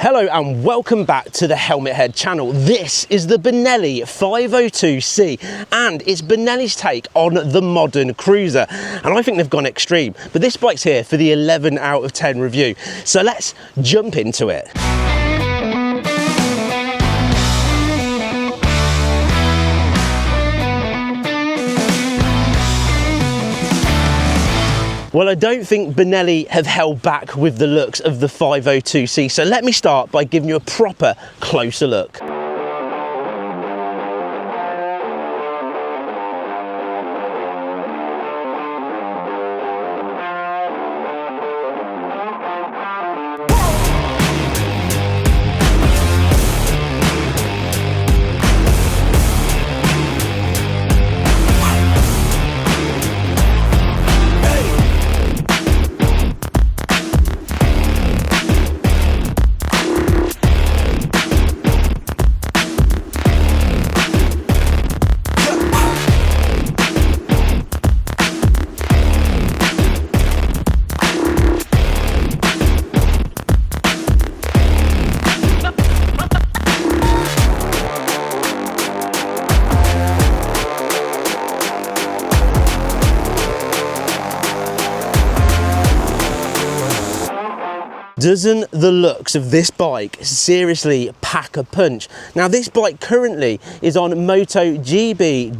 Hello and welcome back to the Helmet Head channel. This is the Benelli 502C and it's Benelli's take on the modern cruiser, and I think they've gone extreme, but this bike's here for the 11 out of 10 review, so let's jump into it. Well, I don't think Benelli have held back with the looks of the 502C, so let me start by giving you a proper closer look. Doesn't the looks of this bike seriously pack a punch? Now, this bike currently is on motogb.co.uk's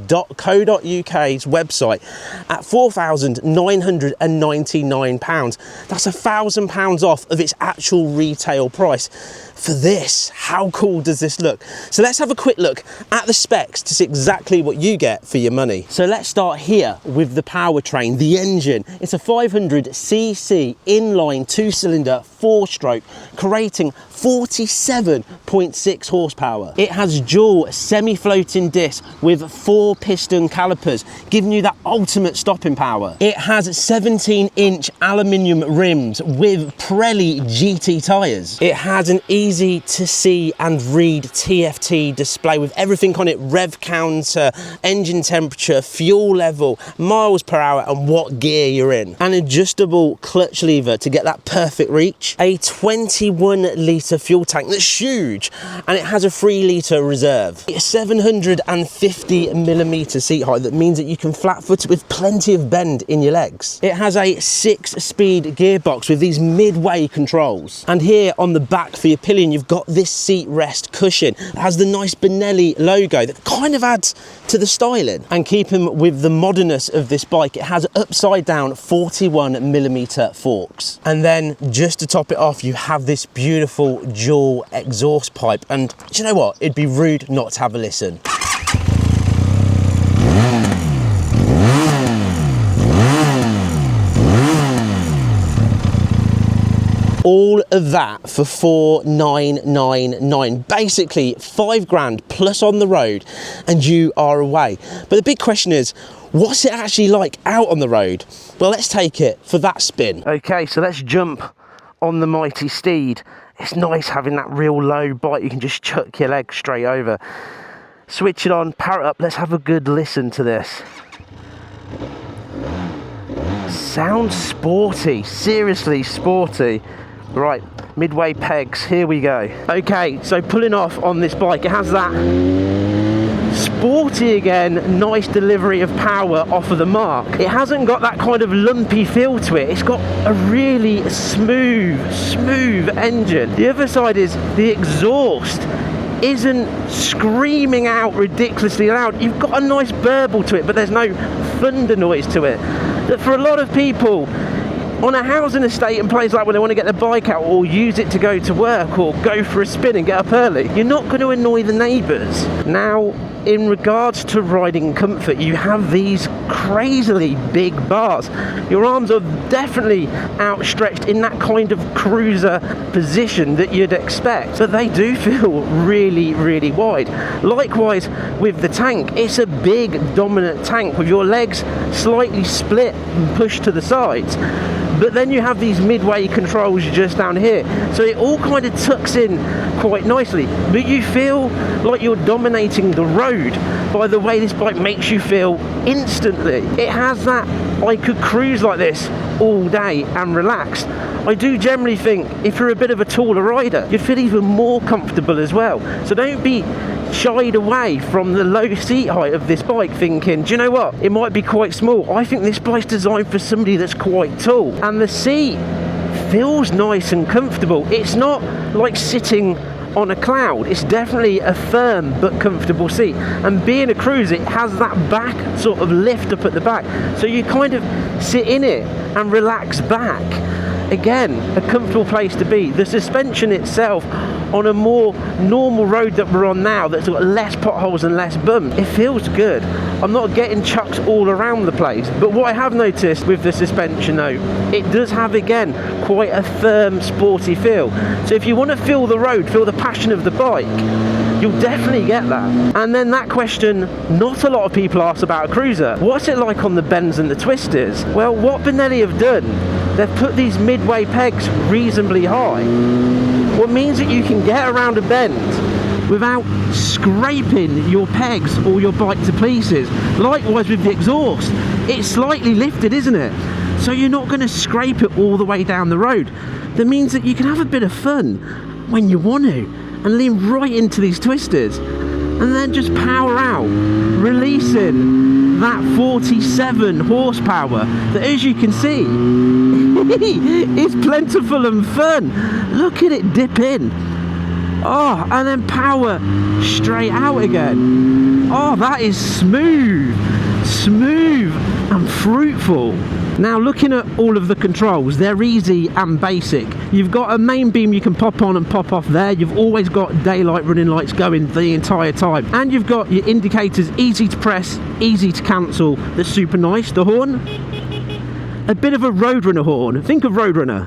website at £4,999. That's £1,000 off of its actual retail price. For this, how cool does this look? So let's have a quick look at the specs to see exactly what you get for your money. So let's start here with the powertrain, the engine. It's a 500cc inline 2-cylinder 4-stroke, creating 47.6 horsepower. It has dual semi-floating discs with 4 piston calipers, giving you that ultimate stopping power. It has 17-inch aluminium rims with Pirelli GT tyres. It has an easy to see and read TFT display with everything on it: rev counter, engine temperature, fuel level, miles per hour, and what gear you're in. An adjustable clutch lever to get that perfect reach. A 21-litre fuel tank that's huge, and it has a 3-litre reserve. It's 750mm seat height, that means that you can flat foot it with plenty of bend in your legs. It has a 6-speed gearbox with these midway controls, and here on the back for your pillion you've got this seat rest cushion that has the nice Benelli logo that kind of adds to the styling. And keeping with the modernness of this bike, it has upside down 41mm forks. And then just to top it off, you have this beautiful dual exhaust pipe, and do you know what, it'd be rude not to have a listen. All of that for $4,999, basically £5 plus on the road and you are away. But the big question is, what's it actually like out on the road? Well, let's take it for that spin. Okay, so let's jump on the mighty steed. It's nice having that real low bite, you can just chuck your legs straight over. Switch it on, power it up, let's have a good listen to this. Sounds sporty, seriously sporty. Right, midway pegs, here we go. Okay, so pulling off on this bike, it has that sporty again, nice delivery of power off of the mark. It hasn't got that kind of lumpy feel to it. It's got a really smooth engine. The other side is the exhaust isn't screaming out ridiculously loud. You've got a nice burble to it, but there's no thunder noise to it. That for a lot of people on a housing estate and places like when they want to get their bike out or use it to go to work or go for a spin and get up early, you're not going to annoy the neighbours. Now, in regards to riding comfort, you have these crazily big bars. Your arms are definitely outstretched in that kind of cruiser position that you'd expect, but they do feel really wide. Likewise with the tank, it's a big dominant tank with your legs slightly split and pushed to the sides. But then you have these midway controls just down here, so it all kind of tucks in quite nicely, but you feel like you're dominating the road by the way this bike makes you feel instantly. It has that, I could cruise like this all day and relax. I do generally think if you're a bit of a taller rider, you'd feel even more comfortable as well. So don't be shied away from the low seat height of this bike thinking, do you know what, it might be quite small. I think this bike's designed for somebody that's quite tall, and the seat feels nice and comfortable. It's not like sitting on a cloud. It's definitely a firm but comfortable seat, and being a cruiser, it has that back sort of lift up at the back, so you kind of sit in it and relax back. Again, a comfortable place to be. The suspension itself on a more normal road that we're on now, that's got less potholes and less bumps, it feels good. I'm not getting chucks all around the place, but what I have noticed with the suspension though, it does have again quite a firm, sporty feel. So if you want to feel the road, feel the passion of the bike, you'll definitely get that. And then that question not a lot of people ask about a cruiser: what's it like on the bends and the twisters? Well, what Benelli have done, they've put these midway pegs reasonably high, what means that you can get around a bend without scraping your pegs or your bike to pieces. Likewise with the exhaust, it's slightly lifted, isn't it? So you're not going to scrape it all the way down the road. That means that you can have a bit of fun when you want to and lean right into these twisters and then just power out, releasing that 47 horsepower that, as you can see, is plentiful and fun. Look at it dip in. Oh, and then power straight out again. Oh, that is smooth and fruitful. Now, looking at all of the controls, they're easy and basic. You've got a main beam you can pop on and pop off there. You've always got daylight running lights going the entire time. And you've got your indicators, easy to press, easy to cancel. That's super nice. The horn, a bit of a Roadrunner horn. Think of Roadrunner.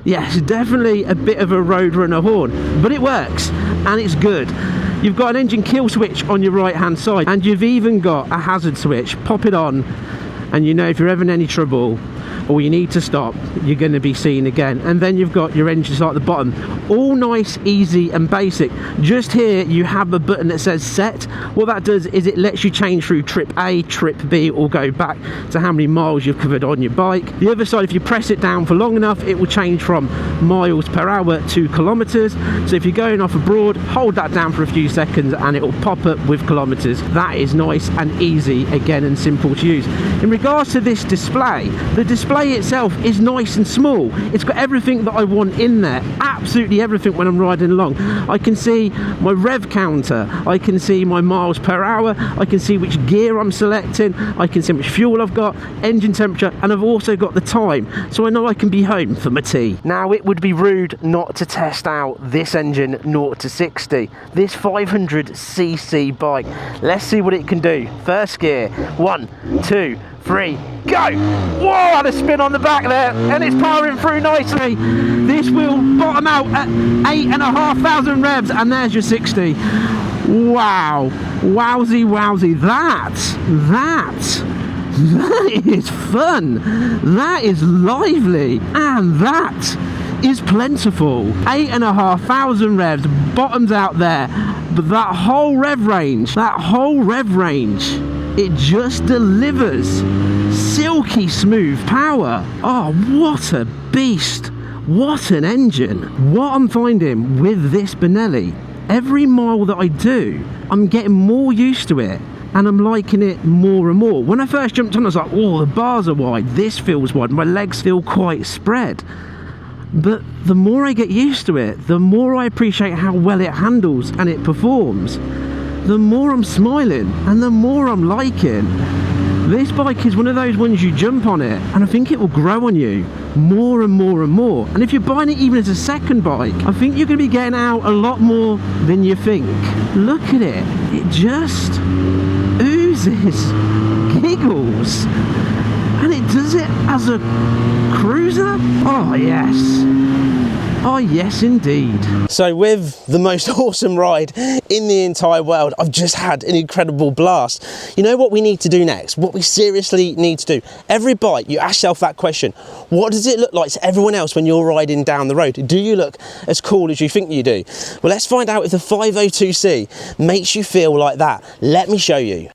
Yes, definitely a bit of a Roadrunner horn, but it works and it's good. You've got an engine kill switch on your right hand side, and you've even got a hazard switch. Pop it on and you know if you're ever in any trouble or you need to stop, you're going to be seen again. And then you've got your engine start at the bottom. All nice, easy and basic. Just here you have a button that says set. What that does is it lets you change through trip A, trip B, or go back to how many miles you've covered on your bike. The other side, if you press it down for long enough, it will change from miles per hour to kilometers. So if you're going off abroad, hold that down for a few seconds and it will pop up with kilometers. That is nice and easy again, and simple to use. In regards to this display, the display itself is nice and small. It's got everything that I want in there, absolutely everything when I'm riding along. I can see my rev counter, I can see my miles per hour, I can see which gear I'm selecting, I can see how much fuel I've got, engine temperature, and I've also got the time, so I know I can be home for my tea. Now, it would be rude not to test out this engine 0 to 60, this 500cc bike. Let's see what it can do. First gear, 1, 2, 3, go! Whoa, had a spin on the back there, and it's powering through nicely. This will bottom out at 8,500 revs, and there's your 60. Wow, wowsy, wowsy. That is fun. That is lively, and that is plentiful. 8,500 revs, bottoms out there, but that whole rev range, it just delivers silky smooth power. Oh, what a beast. What an engine. What I'm finding with this Benelli, every mile that I do, I'm getting more used to it and I'm liking it more and more. When I first jumped on, I was like, oh, the bars are wide, this feels wide, my legs feel quite spread. But the more I get used to it, the more I appreciate how well it handles and it performs, the more I'm smiling and the more I'm liking. This bike is one of those ones you jump on it and I think it will grow on you more and more and more. And if you're buying it even as a second bike, I think you're going to be getting out a lot more than you think. Look at it. It just oozes giggles. And it does it as a cruiser? Oh yes. Oh yes indeed. So with the most awesome ride in the entire world, I've just had an incredible blast. You know what we need to do next? What we seriously need to do? Every bike, you ask yourself that question. What does it look like to everyone else when you're riding down the road? Do you look as cool as you think you do? Well, let's find out if the 502C makes you feel like that. Let me show you.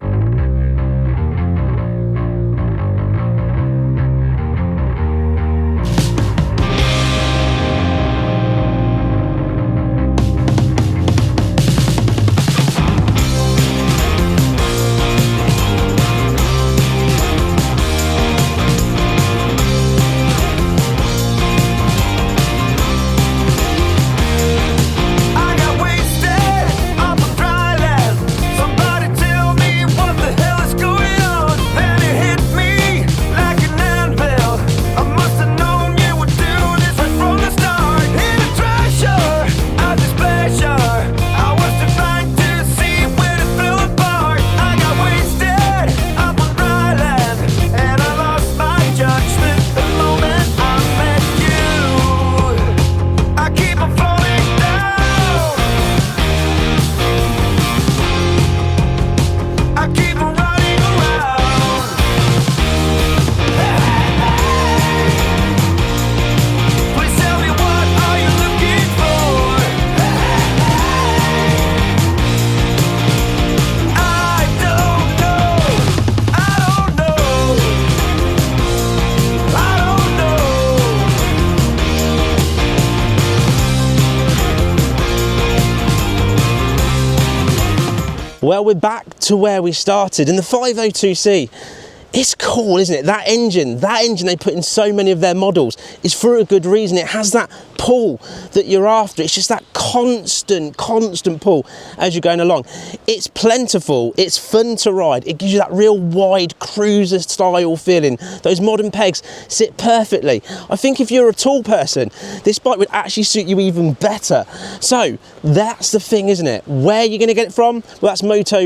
Well, we're back to where we started, and the 502C, it's cool, isn't it? That engine they put in so many of their models is for a good reason. It has that pull that you're after. It's just that constant pull as you're going along. It's plentiful, it's fun to ride. It gives you that real wide cruiser style feeling. Those modern pegs sit perfectly. I think if you're a tall person, this bike would actually suit you even better. So that's the thing, isn't it? Where you're going to get it from? Well, that's motogb.co.uk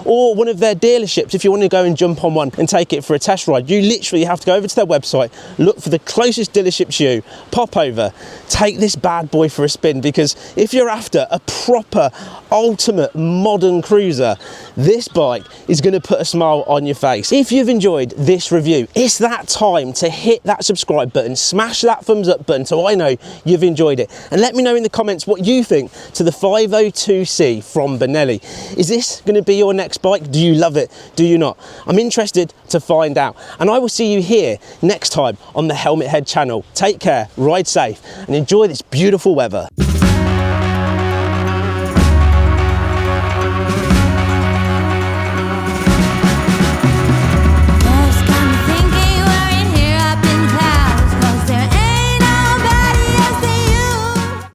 or one of their dealers. If you want to go and jump on one and take it for a test ride, you literally have to go over to their website, look for the closest dealership to you, pop over, take this bad boy for a spin, because if you're after a proper ultimate modern cruiser, this bike is going to put a smile on your face. If you've enjoyed this review, it's that time to hit that subscribe button, smash that thumbs up button so I know you've enjoyed it, and let me know in the comments what you think to the 502C from Benelli. Is this going to be your next bike? Do you love it? Do you not? I'm interested to find out, and I will see you here next time on the Helmet Head channel. Take care, ride safe, and enjoy this beautiful weather.